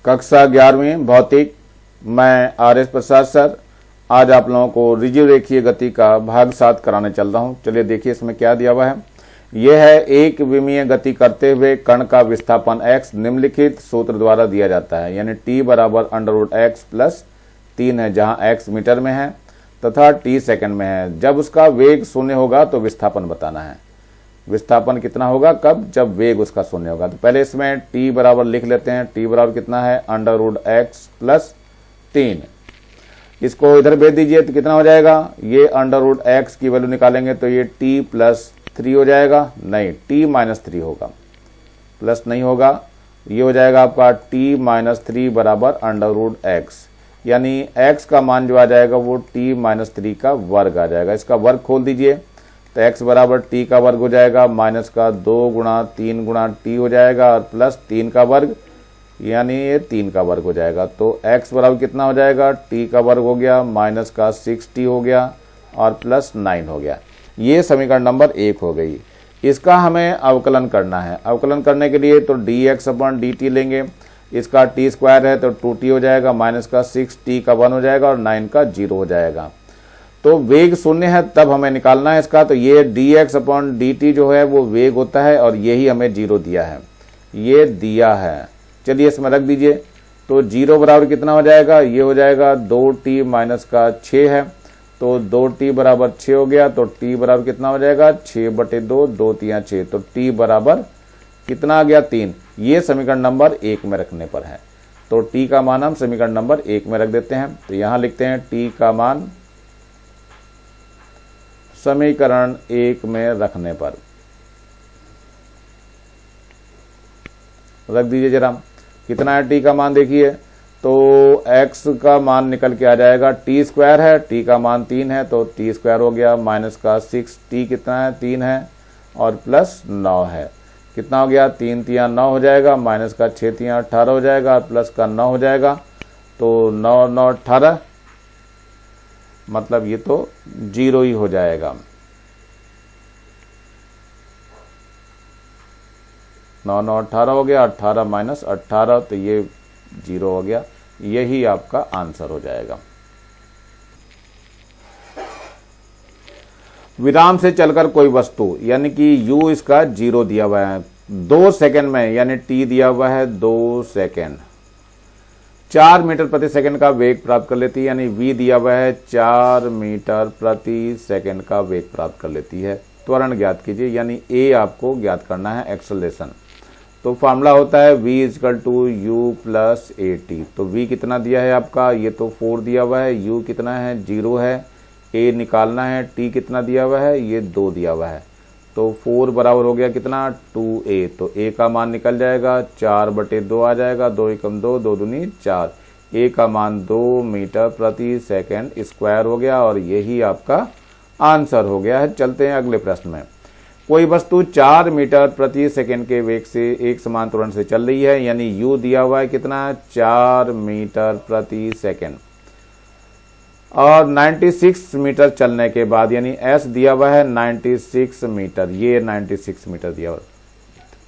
कक्षा 11वीं भौतिक, मैं आर.एस. प्रसाद सर आज आप लोगों को रिजिड रेखीय गति का भाग 7 कराने चल रहा हूं। चलिए देखिए इसमें क्या दिया हुआ है। यह है एक विमीय गति करते हुए कण का विस्थापन x निम्नलिखित सूत्र द्वारा दिया जाता है, यानी t बराबर √x प्लस 3 है, जहां x मीटर में है तथा t सेकंड में है। जब उसका वेग शून्य होगा तो विस्थापन बताना है। विस्थापन कितना होगा, कब, जब वेग उसका शून्य होगा। तो पहले इसमें t बराबर लिख लेते हैं। t बराबर कितना है, √x प्लस 3। इसको इधर भेज दीजिए तो कितना हो जाएगा, ये √x की वैल्यू निकालेंगे तो ये t प्लस 3 हो जाएगा, नहीं t माइनस 3 होगा, प्लस नहीं होगा, ये हो जाएगा आपका t माइनस 3 बराबर √x, यानी x का मान जो आ जाएगा वो t माइनस 3 का वर्ग आ जाएगा। इसका वर्ग खोल दीजिए तो x बराबर t का वर्ग हो जाएगा, माइनस का 2 गुणा 3 गुणा t हो जाएगा और प्लस 3 का वर्ग, यानी ये 3 का वर्ग हो जाएगा। तो x बराबर कितना हो जाएगा, t का वर्ग हो गया, माइनस का 6t हो गया और प्लस 9 हो गया। ये समीकरण नंबर 1 हो गई। इसका हमें अवकलन करना है। अवकलन करने के लिए तो dx/dt लेंगे। इसका t स्क्वायर है तो 2t हो जाएगा, माइनस का 6t का 1 हो जाएगा और 9 का 0 हो जाएगा। तो वेग शून्य है तब हमें निकालना है इसका। तो ये dx/dt जो है वो वेग होता है और यही हमें 0 दिया है, ये दिया है। चलिए इसमें रख दीजिए। तो 0 बराबर कितना हो जाएगा, ये हो जाएगा 2t माइनस का 6 है, तो 2t बराबर 6 हो गया। तो t बराबर कितना हो जाएगा, 6/2, 2 3 6, तो t बराबर कितना आ गया, 3। ये समीकरण नंबर 1 में रखने पर है। तो t का मान हम समीकरण नंबर 1 में रख देते हैं। तो यहां लिखते हैं t का मान समीकरण 1 में रखने पर रख दीजिए जरा। कितना है t का मान, देखिए तो x का मान निकल के आ जाएगा, t स्क्वायर है, t का मान 3 है तो t स्क्वायर हो गया, माइनस का 6t कितना है, 3 है और प्लस 9 है। कितना हो गया, 3 3 9 हो जाएगा, माइनस का 6 3 18 हो जाएगा और प्लस का 9 हो जाएगा। तो 9 9 18, मतलब ये तो 0 ही हो जाएगा। 9 9 18 हो गया, 18 माइनस 18 तो ये 0 हो गया। यही आपका आंसर हो जाएगा। विराम से चलकर कोई वस्तु, यानी कि u इसका 0 दिया हुआ है, 2 सेकंड में, यानी t दिया हुआ है 2 सेकंड, 4 मीटर प्रति सेकंड का वेग प्राप्त कर लेती है, यानी v दिया हुआ है 4 मीटर प्रति सेकंड का वेग प्राप्त कर लेती है। त्वरण ज्ञात कीजिए, यानी a आपको ज्ञात करना है, एक्सेलरेशन। तो फार्मूला होता है v = u प्लस at। तो v कितना दिया है आपका, ये तो 4 दिया हुआ है, u कितना है 0 है, a निकालना है, t कितना दिया हुआ है, ये 2 दिया हुआ है। तो 4 बराबर हो गया कितना, 2a। तो a का मान निकल जाएगा 4/2 आ जाएगा, 2 एकम 2, 2 दूनी 4। a का मान 2 मीटर प्रति सेकंड स्क्वायर हो गया और यही आपका आंसर हो गया है। चलते हैं अगले प्रश्न में। कोई वस्तु 4 मीटर प्रति सेकंड के वेग से एक समान त्वरण से चल रही है, यानी u दिया हुआ है कितना, 4 मीटर प्रति सेकंड और 96 मीटर चलने के बाद, यानी s दिया हुआ है 96 मीटर, ये 96 मीटर दिया हुआ है,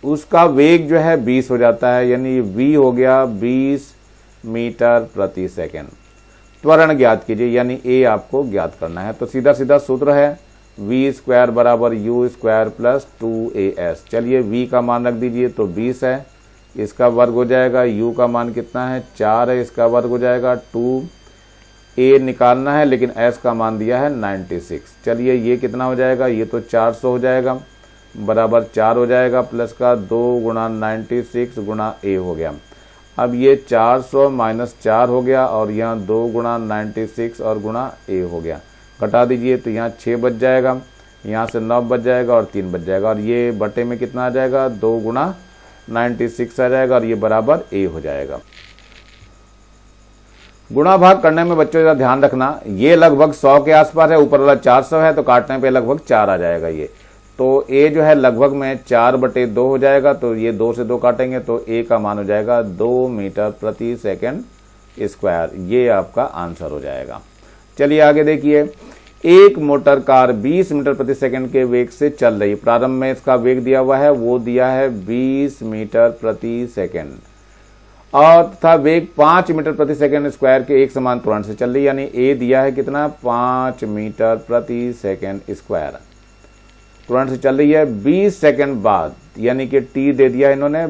उसका वेग जो है 20 हो जाता है, यानी v हो गया 20 मीटर प्रति सेकंड। त्वरण ज्ञात कीजिए, यानी a आपको ज्ञात करना है। तो सीधा सीधा सूत्र है v स्क्वायर बराबर u स्क्वायर प्लस 2as। चलिए v का मान रख दीजिए, तो 20 है, इसका वर्ग हो जाएगा, u का मान कितना है 4 है, इसका वर्ग हो जाएगा 2, a निकालना है लेकिन s का मान दिया है 96। चलिए ये कितना हो जाएगा, ये तो 400 हो जाएगा, बराबर 4 हो जाएगा, प्लस का 2 गुणा 96 गुणा a हो गया। अब ये 400 माइनस 4 हो गया और यहाँ 2 गुणा 96 और गुणा a हो गया। घटा दीजिए तो यहाँ 6 बच जाएगा, यहाँ से 9 बच जाएगा और 3 बच जाएगा और ये बटे में कितना आ जाएगा, 2 गुणा 96 आ जाएगा और ये बराबर a हो जाएगा। गुणा भाग करने में बच्चों का ध्यान रखना, ये लगभग 100 के आसपास है, ऊपर वाला 400 है, तो काटने पे लगभग 4 आ जाएगा ये। तो a जो है लगभग में 4/2 हो जाएगा, तो ये 2 से 2 काटेंगे तो a का मान हो जाएगा 2 मीटर प्रति सेकंड स्क्वायर। ये आपका आंसर हो जाएगा। चलिए आगे देखिए। एक मोटर कार 20 मीटर प्रति सेकंड के वेग से चल रही, प्रारंभ में इसका वेग दिया हुआ है वो दिया है 20 मीटर प्रति सेकंड और तथा वेग 5 मीटर प्रति सेकंड स्क्वायर के एक समान त्वरण से चल रही है, यानी ए दिया है कितना 5 मीटर प्रति सेकंड स्क्वायर त्वरण से चल रही है 20 सेकंड बाद, यानी कि टी दे दिया इन्होंने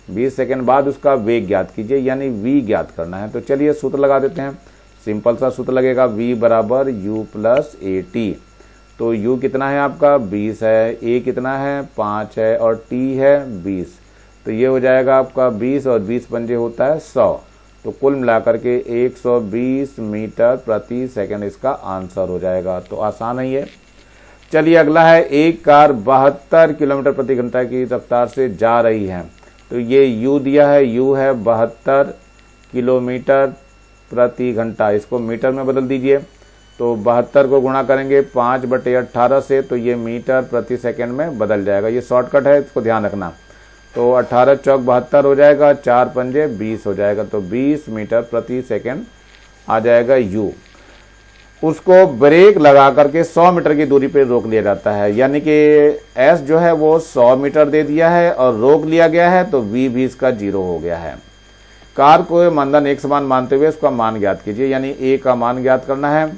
20 सेकंड बाद उसका वेग ज्ञात कीजिए, यानी वी ज्ञात करना है। तो चलिए सूत्र लगा देते हैं, सिंपल सा सूत्र लगेगा v बराबर u प्लस ए टी। तो u कितना है आपका 20 है, a कितना है 5 है और t है 20। तो ये हो जाएगा आपका 20 और 20 पंजे होता है 100। तो कुल मिलाकर के 120 मीटर प्रति सेकंड इसका आंसर हो जाएगा। तो आसान है ये। चलिए अगला है, एक कार 72 किलोमीटर प्रति घंटा की रफ्तार से जा रही है। तो ये u दिया है, u है 72 किलोमीटर प्रति घंटा, इसको मीटर में बदल दीजिए। तो 72 को गुणा करेंगे 5/18 से, तो ये मीटर प्रति सेकंड में बदल जाएगा। ये शॉर्टकट है, इसको ध्यान रखना। तो 18 चौक 72 हो जाएगा, 4 पंजे 20 हो जाएगा। तो 20 मीटर प्रति सेकंड आ जाएगा u। उसको ब्रेक लगा करके 100 मीटर की दूरी पे रोक लिया जाता है, यानी कि s जो है वो 100 मीटर दे दिया है और रोक लिया गया है, तो v भी इसका 0 हो गया है। कार को मंदन एक समान मानते हुए उसका मान ज्ञात कीजिए, यानी a का मान ज्ञात करना है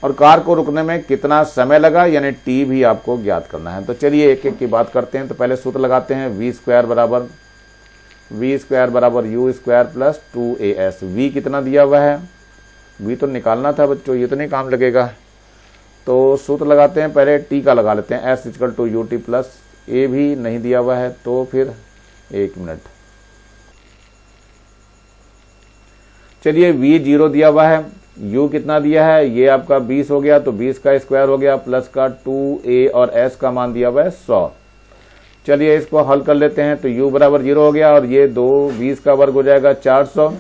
और कार को रुकने में कितना समय लगा, यानी t भी आपको ज्ञात करना है। तो चलिए एक एक की बात करते हैं। तो पहले सूत्र लगाते हैं, v स्क्वायर बराबर u square plus 2as। v कितना दिया हुआ है, v तो निकालना था बच्चों, ये तो नहीं काम लगेगा। तो सूत्र लगाते हैं, पहले t का लगा लेते हैं, s equal to ut plus a भी नहीं दिया हुआ है, तो फिर 1 मिनट। चलिए v 0 दिया हुआ है, u कितना दिया है, ये आपका 20 हो गया, तो 20 का स्क्वायर हो गया प्लस का 2a और s का मान दिया हुआ है 100। चलिए इसको हल कर लेते हैं। तो u बराबर 0 हो गया और ये 20 का वर्ग हो जाएगा 400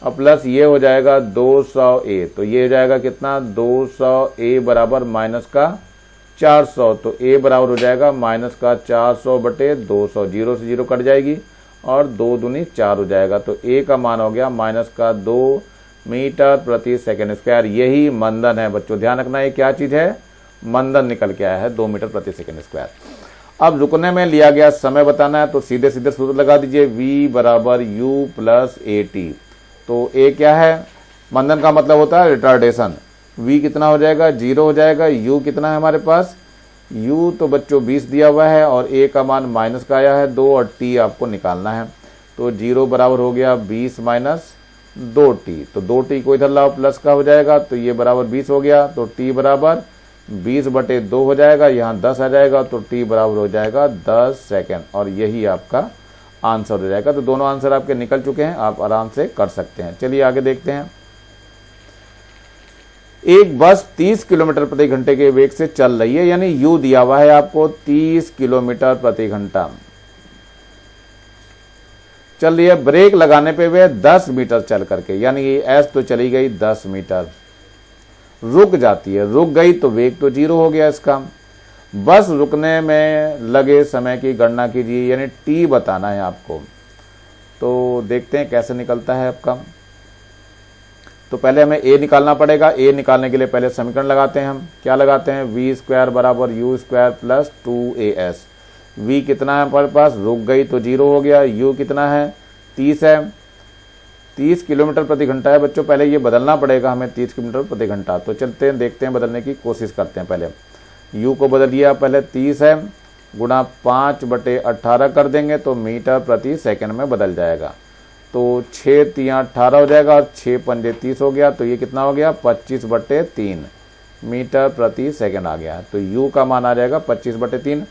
और प्लस ये हो जाएगा 200a। तो ये हो जाएगा कितना 200a बराबर माइनस का 400। तो a बराबर हो जाएगा माइनस का 400/200, 0 से 0 कट जाएगी और 2 दूनी 4 हो जाएगा। तो a का मान हो गया माइनस का 2 मीटर प्रति सेकंड स्क्वायर। यही मंदन है बच्चों, ध्यान रखना ये क्या चीज है, मंदन निकल के आया है 2 मीटर प्रति सेकंड स्क्वायर। अब रुकने में लिया गया समय बताना है, तो सीधे सीधे सूत्र लगा दीजिए, v बराबर u प्लस ए टी। तो a क्या है, मंदन का मतलब होता है रिटार्डेशन। v कितना हो जाएगा 0 हो जाएगा। u कितना है हमारे पास, u तो बच्चों 20 दिया हुआ है और a का मान माइनस का आया है 2 और t आपको निकालना है। तो 0 बराबर हो गया 20 माइनस 2t। तो 2t को इधर लाओ, प्लस का हो जाएगा, तो ये बराबर 20 हो गया। तो t बराबर 20/2 हो जाएगा, यहाँ 10 आ जाएगा, तो t बराबर हो जाएगा 10 सेकंड और यही आपका आंसर हो जाएगा। तो दोनों आंसर आपके निकल चुके हैं, आप आराम से कर सकते हैं। चलिए आगे देखते हैं। एक बस 30 किलोमीटर प्रति घंटे के वेग से चल रही है, यानी u दिया हुआ है आपको 30 किलोमीटर प्रति घंटा चल रही है। ब्रेक लगाने पे वे 10 मीटर चल करके, यानी s तो चली गई 10 मीटर, रुक जाती है, रुक गई तो वेग तो 0 हो गया इसका। बस रुकने में लगे समय की गणना कीजिए, यानी t बताना है आपको। तो देखते हैं कैसे निकलता है आपका। तो पहले हमें a निकालना पड़ेगा। a निकालने के लिए पहले समीकरण लगाते हैं हम। क्या लगाते हैं, v स्क्वायर बराबर u square plus 2as। v कितना है हमारे पास, रुक गई तो 0 हो गया। u कितना है 30 है, 30 किलोमीटर प्रति घंटा है बच्चों। पहले ये बदलना पड़ेगा हमें 30 किलोमीटर प्रति घंटा। तो चलते हैं, देखते हैं, बदलने की कोशिश करते हैं। पहले u को बदलिए, पहले 30 है गुणा 5/18 कर देंगे तो मीटर प्रति सेकंड में बदल जाएगा। तो 6 3 18 हो जाएगा और 6 पंजे 30 हो गया। तो ये कितना हो गया 25/3 मीटर प्रति सेकंड आ गया। तो u का मान आ जाएगा 25/3।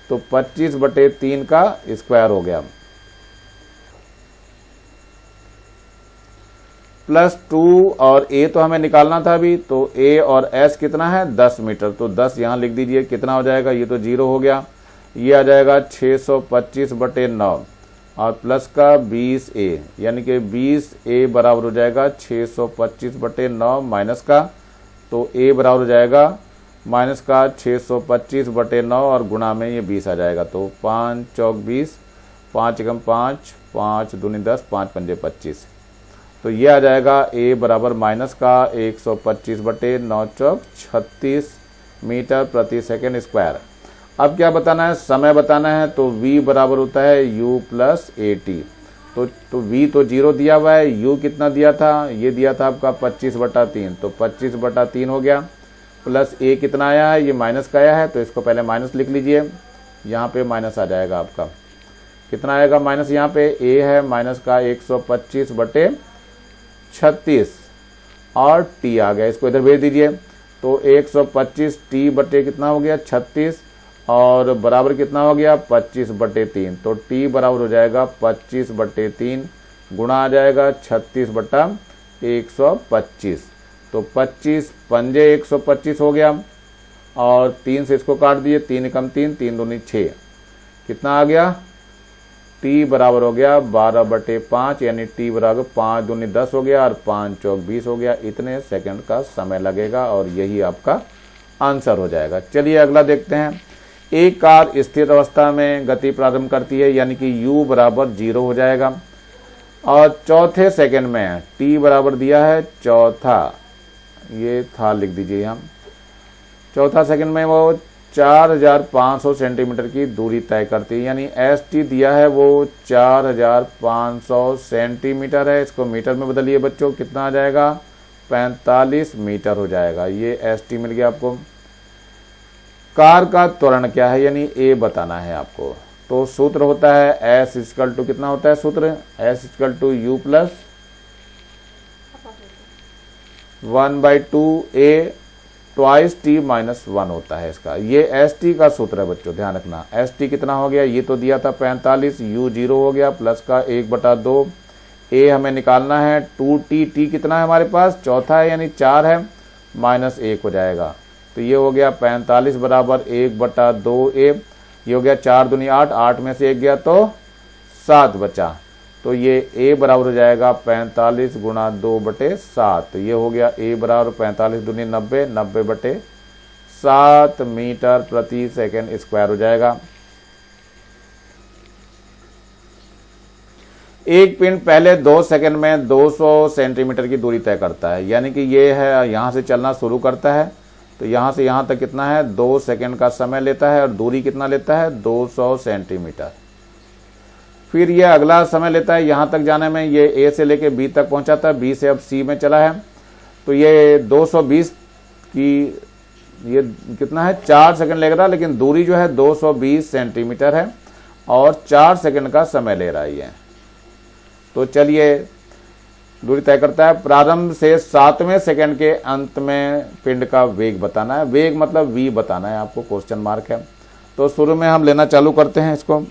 तो 25/3 का स्क्वायर हो गया प्लस 2 और a तो हमें निकालना था अभी। तो a और s कितना है 10 मीटर। तो 10 यहाँ लिख दीजिए, कितना हो जाएगा, ये तो 0 हो गया। ये आ जाएगा 625/9 और प्लस का 20a, यानी कि 20a बराबर हो जाएगा 625/9 माइनस का। तो a बराबर हो जाएगा माइनस का 625/9 और गुणा में ये 20 आ जाएगा। तो 5 चौक 20, 5 एकम 5, 5 दूनी 10, 5 पंजे 25। तो ये आ जाएगा a बराबर माइनस का 125/9 चौक 36 मीटर प्रति सेकंड स्क्वायर। अब क्या बताना है, समय बताना है। तो v बराबर होता है u प्लस ए टी। तो v तो 0 दिया हुआ है, u कितना दिया था, ये दिया था आपका 25/3, तो 25/3 हो गया। प्लस a कितना आया है, ये माइनस का आया है, तो इसको पहले माइनस लिख लीजिए, यहाँ पे माइनस आ जाएगा आपका। कितना आएगा माइनस, यहाँ पे a है माइनस का 125/36 और t आ गया, इसको इधर भेज दीजिए। तो 125 t बटे कितना हो गया 36 और बराबर कितना हो गया 25/3। तो t बराबर हो जाएगा 25/3 गुणा आ जाएगा 36/125। तो 25 पंजे 125 हो गया और 3 से इसको काट दिए, 3 एकम 3, 3 दूनी 6, कितना आ गया t बराबर हो गया 12/5, यानी t बराबर 5 दूनी 10 हो गया और 5 चौक 20 हो गया। इतने सेकंड का समय लगेगा और यही आपका आंसर हो जाएगा। चलिए अगला देखते हैं। एक कार स्थिर अवस्था में गति प्रारंभ करती है, यानी कि u बराबर 0 हो जाएगा और चौथे सेकंड में t बराबर दिया है चौथा, ये था लिख दीजिए यहाँ, चौथा सेकंड में वो 4500 सेंटीमीटर की दूरी तय करती है, यानी एस टी दिया है वो 4500 सेंटीमीटर है। इसको मीटर में बदलिए बच्चों, कितना आ जाएगा 45 मीटर हो जाएगा। ये एस टी मिल गया आपको। कार का त्वरण क्या है, यानी ए बताना है आपको। तो सूत्र होता है एस इक्वल टू, कितना होता है सूत्र, S equal to U plus 1/2 A twice T minus 1 होता है इसका। ये एस टी का सूत्र है बच्चों, ध्यान रखना। एस टी कितना हो गया, ये तो दिया था 45, यू 0 हो गया, प्लस का 1/2, ए हमें निकालना है 2t, टी कितना है हमारे पास चौथा है यानी 4 है, माइनस 1 हो जाएगा। तो ये हो गया 45 बराबर 1/2 ए, ये हो गया 4 दूनी 8, 8 में से 1 गया तो 7 बचा। तो ये a बराबर हो जाएगा 45 गुणा 2/7। तो ये हो गया a बराबर 45 दूनी 90, 90/7 मीटर प्रति सेकंड स्क्वायर हो जाएगा। एक पिंड पहले 2 सेकंड में 200 सेंटीमीटर की दूरी तय करता है, यानी कि ये है यहां से चलना शुरू करता है, तो यहां से यहां तक कितना है 2 सेकंड का समय लेता है और दूरी कितना लेता है 200 सेंटीमीटर। फिर ये अगला समय लेता है यहां तक जाने में, ये ए से लेके बी तक पहुंचाता है, बी से अब सी में चला है, तो ये 220 की ये कितना है 4 सेकंड लेगा, लेकिन दूरी जो है 220 सेंटीमीटर है और 4 सेकंड का समय ले रहा है ये। तो चलिए दूरी तय करता है। प्रारंभ से 7वें सेकंड के अंत में पिंड का वेग बताना है, वेग मतलब v बताना है आपको, क्वेश्चन मार्क है। तो शुरू में हम लेना चालू करते हैं इसको।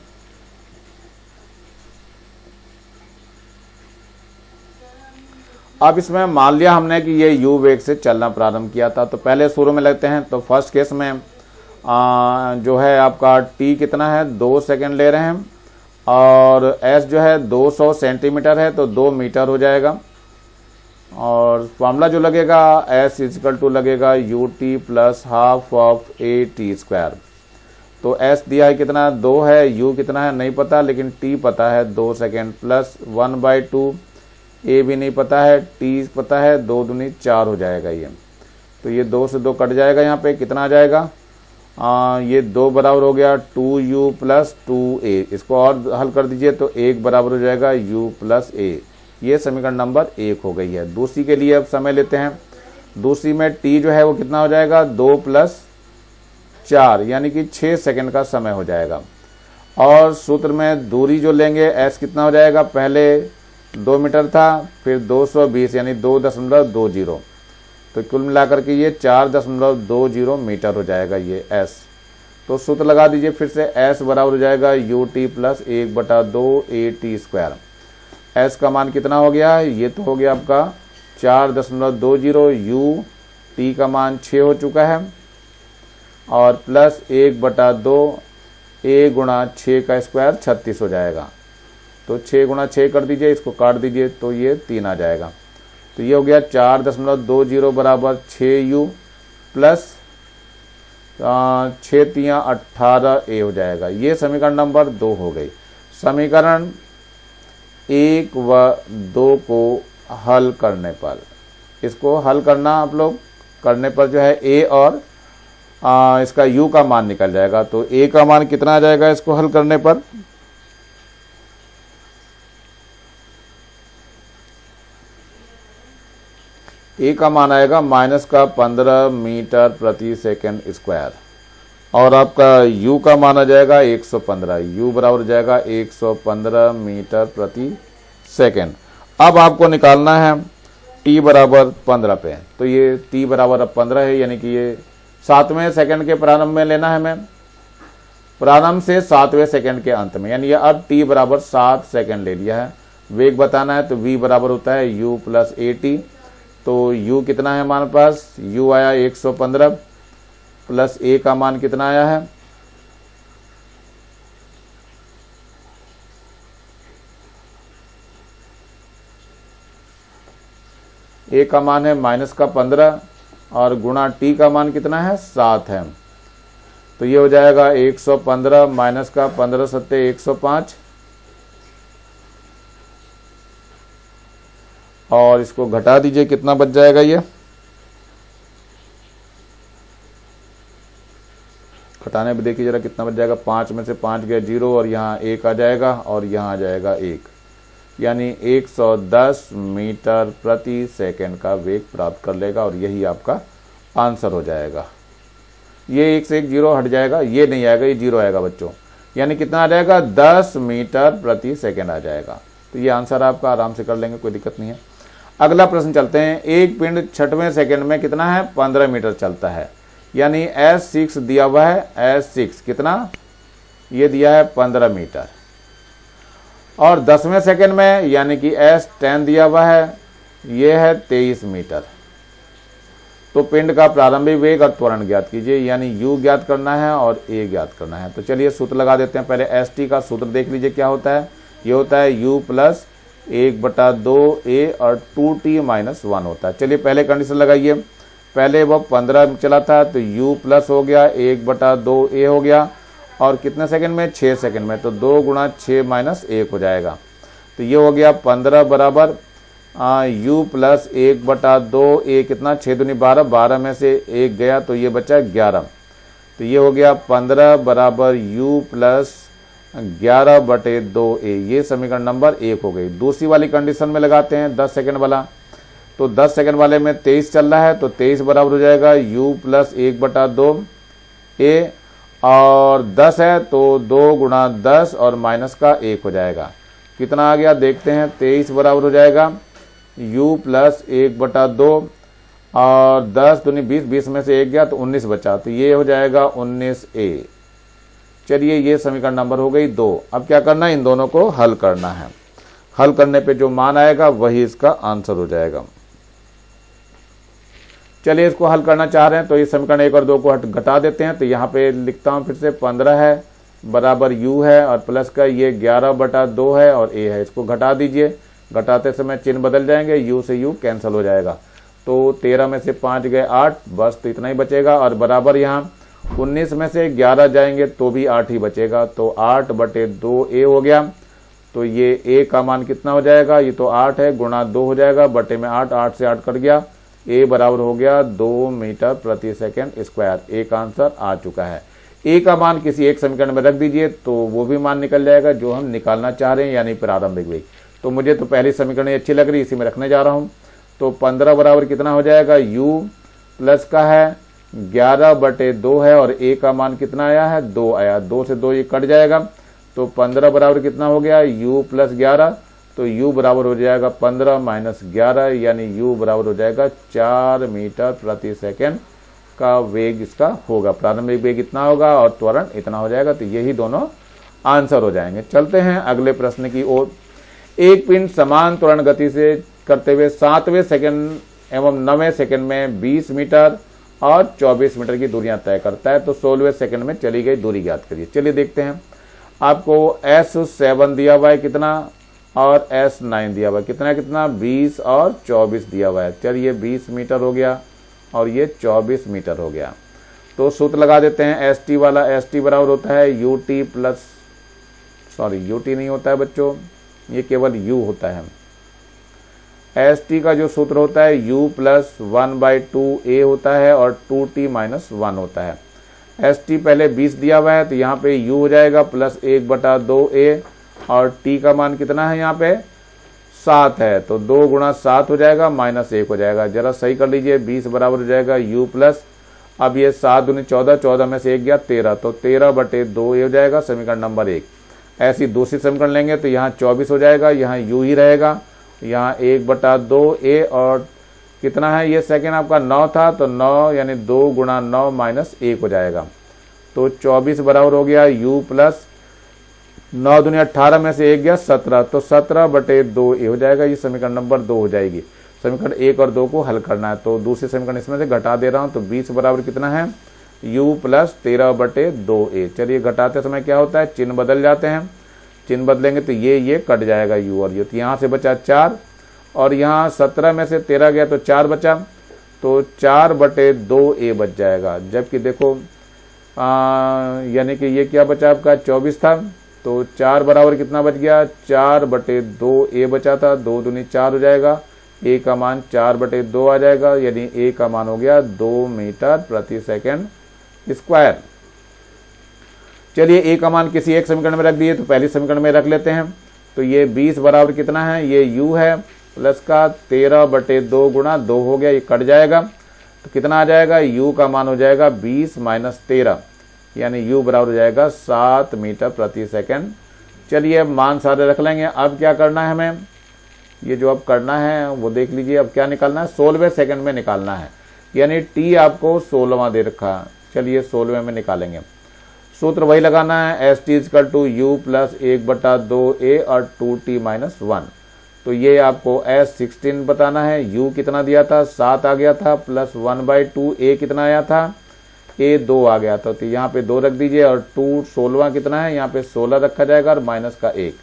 अब इसमें मान लिया हमने कि ये u वेग से चलना प्रारंभ किया था, तो पहले शुरू में लेते हैं। तो फर्स्ट केस में जो है आपका t कितना है 2 सेकंड ले रहे हैं और s जो है 200 सेंटीमीटर है, तो 2 मीटर हो जाएगा। और फॉर्मूला जो लगेगा s इक्वल टू लगेगा ut plus half of A T square. तो s दिया है कितना 2 है, u कितना है नहीं पता, लेकिन t पता है 2 सेकंड, प्लस 1/2 a भी नहीं पता है, t पता है, 2 दूनी 4 हो जाएगा ये। तो ये 2 से 2 कट जाएगा, यहाँ पे कितना आ जाएगा ये 2 बराबर हो गया 2u प्लस 2a। इसको और हल कर दीजिए तो 1 बराबर हो जाएगा u प्लस a। ये समीकरण नंबर 1 हो गई है। दूसरी के लिए अब समय लेते हैं। दूसरी में t जो है वो कितना हो जाएगा 2 प्लस 4, यानी कि 6 सेकंड का समय हो जाएगा। और सूत्र में दूरी जो लेंगे s कितना हो जाएगा, पहले 2 मीटर था, फिर 220 यानी 2.20, तो कुल मिलाकर के ये 4.20 मीटर हो जाएगा ये s। तो सूत्र लगा दीजिए फिर से, s बराबर हो जाएगा ut plus 1/2 A T square. s का मान कितना हो गया, ये तो हो गया आपका 4.20, u t का मान 6 हो चुका है और प्लस 1/2 a गुणा 6 का स्क्वायर 36 हो जाएगा। तो 6 गुणा 6 कर दीजिए, इसको काट दीजिए तो ये 3 आ जाएगा। तो ये हो गया 4.20 बराबर 6u प्लस 6 3 18 a हो जाएगा। ये समीकरण नंबर 2 हो गई। समीकरण 1 व 2 को हल करने पर, इसको हल करना आप लोग करने पर जो है a और इसका u का मान निकल जाएगा। तो a का मान कितना आ जाएगा इसको हल करने पर, a का मान आएगा -15 मीटर प्रति सेकंड स्क्वायर और आपका u का मान आ जाएगा 115। u बराबर हो जाएगा 115 मीटर प्रति सेकंड। अब आपको निकालना है t बराबर 15 पे। तो ये t बराबर अब 15 है, यानी कि ये 7वें सेकंड के प्रारंभ में लेना है हमें, प्रारंभ से 7वें सेकंड के अंत में, यानी ये अब t बराबर 7 सेकंड ले लिया है। वेग बताना है तो v बराबर होता है u प्लस at। तो u कितना है हमारे पास, u आया 115 प्लस a का मान कितना आया है, a का मान है -15 और गुणा t का मान कितना है 7 है। तो ये हो जाएगा 115 -15 सत्ते 105 और इसको घटा दीजिए, कितना बच जाएगा ये, घटाने पे देखिए जरा कितना बच जाएगा। 5 में से 5 गया 0 और यहाँ 1 आ जाएगा और यहाँ आ जाएगा 1, यानी 110 मीटर प्रति सेकंड का वेग प्राप्त कर लेगा और यही आपका आंसर हो जाएगा। ये 1 से 1 0 हट जाएगा, ये नहीं आएगा, ये 0 आएगा बच्चों, यानी कितना आ जाएगा 10 मीटर प्रति सेकंड आ जाएगा। तो ये आंसर आपका आराम से कर लेंगे, कोई दिक्कत नहीं है। अगला प्रश्न चलते हैं। एक पिंड 6वें सेकंड में कितना है 15 मीटर चलता है, यानी S6 दिया हुआ है, S6 कितना, ये दिया है 15 मीटर और 10वें सेकंड में यानी कि S10 दिया हुआ है, ये है 23 मीटर। तो पिंड का प्रारंभिक वेग और त्वरण ज्ञात कीजिए, यानी u ज्ञात करना है और a ज्ञात करना है। तो चलिए सूत्र लगा देते हैं। पहले st का सूत्र देख लीजिए क्या होता है, ये होता है u प्लस 1/2a और 2t माइनस 1 होता है। चलिए पहले कंडीशन लगाइए, पहले वो 15 चला था तो u प्लस हो गया 1/2a हो गया और कितने सेकंड में 6 सेकंड में, तो 2 गुणा 6 माइनस 1 हो जाएगा। तो ये हो गया 15 बराबर u प्लस 1/2a कितना 6 दूनी 12, 12 में से 1 गया तो ये बचा 11। तो ये हो गया 15 बराबर u प्लस 11/2a, ये समीकरण नंबर 1 हो गई। दूसरी वाली कंडीशन में लगाते हैं 10 सेकंड वाला, तो 10 सेकंड वाले में 23 चल रहा है तो 23 बराबर हो जाएगा u प्लस 1/2a और 10 है तो 2 गुणा 10 और माइनस का 1 हो जाएगा। कितना आ गया देखते हैं, 23 बराबर हो जाएगा u प्लस 1/2 और 10 दूनी 20, 20 में से 1 गया तो 19 बचा, तो ये हो जाएगा 19a। चलिए ये समीकरण नंबर हो गई 2। अब क्या करना है, इन दोनों को हल करना है। हल करने पे जो मान आएगा वही इसका आंसर हो जाएगा। चलिए इसको हल करना चाह रहे हैं तो ये समीकरण 1 और 2 को घटा देते हैं। तो यहाँ पे लिखता हूँ फिर से, 15 है बराबर u है और प्लस का ये 11/2 है और a है, इसको घटा दीजिए। घटाते समय चिन्ह बदल जाएंगे, u से u कैंसिल हो जाएगा। तो 13 में से 5 गए 8, बस तो इतना ही बचेगा और बराबर यहाँ 19 में से 11 जाएंगे तो भी 8 ही बचेगा, तो 8/2a हो गया। तो ये a का मान कितना हो जाएगा, ये तो 8 है, गुणा 2 हो जाएगा, बटे में 8, 8 से 8 कट गया, a बराबर हो गया 2 मीटर प्रति सेकंड स्क्वायर। a का आंसर आ चुका है। a का मान किसी एक समीकरण में रख दीजिए तो वो भी मान निकल जाएगा जो हम निकालना चाह रहे हैं, यानी प्रारंभिक वेग। तो मुझे तो पहली समीकरण अच्छी लग रही, इसी में रखने जा रहा हूँ। तो 15 बराबर कितना हो जाएगा, u प्लस का है 11/2 है और a का मान कितना आया है 2 आया, 2 से 2 ये कट जाएगा। तो 15 बराबर कितना हो गया, u प्लस 11, तो u बराबर हो जाएगा 15 माइनस 11, यानी u बराबर हो जाएगा 4 मीटर प्रति सेकंड का वेग इसका होगा। प्रारंभिक वेग इतना होगा और त्वरण इतना हो जाएगा। तो यही दोनों आंसर हो जाएंगे। चलते हैं अगले प्रश्न की ओर। एक पिंड समान त्वरण गति से करते हुए 7वें सेकंड एवं 9वें सेकंड में 20 मीटर और 24 मीटर की दूरियां तय करता है, तो 16वें सेकंड में चली गई दूरी ज्ञात करिए। चलिए देखते हैं। आपको S7 दिया हुआ है कितना और S9 दिया हुआ है कितना कितना 20 और 24 दिया हुआ है। चलिए 20 मीटर हो गया और ये 24 मीटर हो गया। तो सूत्र लगा देते हैं ST वाला। ST बराबर होता है UT प्लस, सॉरी UT नहीं होता है बच्चों, ये केवल U होता है। ST का जो सूत्र होता है u प्लस 1/2a होता है और 2t माइनस 1 होता है। ST पहले 20 दिया हुआ है, तो यहाँ पे U हो जाएगा प्लस 1/2A, और T का मान कितना है यहाँ पे 7 है, तो 2 गुणा 7 हो जाएगा माइनस 1 हो जाएगा। जरा सही कर लीजिए, 20 बराबर हो जाएगा U प्लस, अब ये 7 दूनी 14, 14 में से 1 गया 13, तो 13/2A हो जाएगा समीकरण नंबर 1। ऐसी दूसरी समीकरण लेंगे तो यहाँ 24 हो जाएगा, यहाँ U ही रहेगा, यहाँ 1/2A, और कितना है ये सेकेंड आपका 9 था, तो 9 यानी 2 गुणा 9 माइनस 1 हो जाएगा, तो 24 बराबर हो गया U प्लस 9 दूनी 18 में से 1 गया 17, तो 17/2A हो जाएगा। ये समीकरण नंबर 2 हो जाएगी। समीकरण 1 और 2 को हल करना है, तो दूसरे समीकरण इसमें से घटा दे रहा हूं, तो 20 बराबर कितना है U प्लस 13/2A। चलिए घटाते समय क्या होता है, चिन्ह बदल जाते हैं, चिन्ह बदलेंगे तो ये कट जाएगा U और U, तो यहाँ से बचा 4, और यहाँ 17 में से 13 गया तो 4 बचा, तो 4/2A बच जाएगा। जबकि देखो यानी कि ये क्या बचा आपका 24 था, तो 4 बराबर कितना बच गया 4/2A बचा था, 2 दूनी 4 हो जाएगा, A का मान 4/2 आ जाएगा, यानी A का मान हो गया 2 मीटर प्रति सेकंड स्क्वायर। चलिए A का मान किसी एक समीकरण में रख दिए, तो पहली समीकरण में रख लेते हैं, तो ये 20 बराबर कितना है, ये U है प्लस का 13/2 गुणा 2 हो गया, ये कट जाएगा, तो कितना आ जाएगा U का मान हो जाएगा 20 माइनस 13, यानी U बराबर हो जाएगा 7 मीटर प्रति सेकंड। चलिए अब मान सारे रख लेंगे। अब क्या करना है हमें, ये जो अब करना है वो देख लीजिए, अब क्या निकालना है 16वें सेकंड में निकालना है, यानी T आपको 16वां दे रखा है। चलिए 16वें में निकालेंगे, सूत्र वही लगाना है, ST = U प्लस 1/2A और 2T माइनस 1। तो ये आपको S16 बताना है, U कितना दिया था 7 आ गया था, प्लस 1/2A कितना आया था, A 2 आ गया था, तो यहाँ पे 2 रख दीजिए, और 2 16वां कितना है, यहाँ पे 16 रखा जाएगा और माइनस का 1,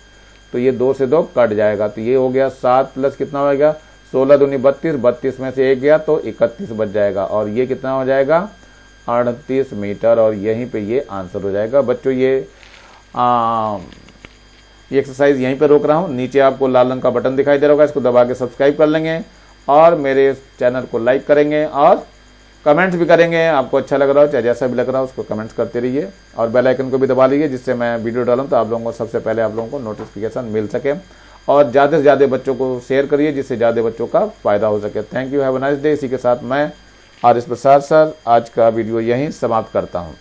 तो ये 2 से 2 कट जाएगा, तो ये हो गया 7 प्लस कितना हो गया 16 दूनी 32, 32 में से 1 गया तो 31 बच जाएगा, और ये कितना हो जाएगा 38 मीटर, और यहीं पे ये आंसर हो जाएगा। बच्चों ये एक्सरसाइज यहीं पे रोक रहा हूँ, नीचे आपको लाल रंग का बटन दिखाई दे रहा होगा, इसको दबा के सब्सक्राइब कर लेंगे, और मेरे चैनल को लाइक करेंगे, और कमेंट्स भी करेंगे। आपको अच्छा लग रहा हो चाहे जैसा भी लग रहा हो उसको कमेंट्स करते रहिए, और बेल आइकन को भी दबा लीजिए, जिससे मैं वीडियो डालूं तो आप लोगों को सबसे पहले आप लोगों को नोटिफिकेशन मिल सके, और ज़्यादा से ज़्यादा बच्चों को शेयर करिए, जिससे ज़्यादा बच्चों का फायदा हो सके। Thank you, have a nice day. इसी के साथ मैं RS प्रसाद सर आज का वीडियो यहीं समाप्त करता हूँ।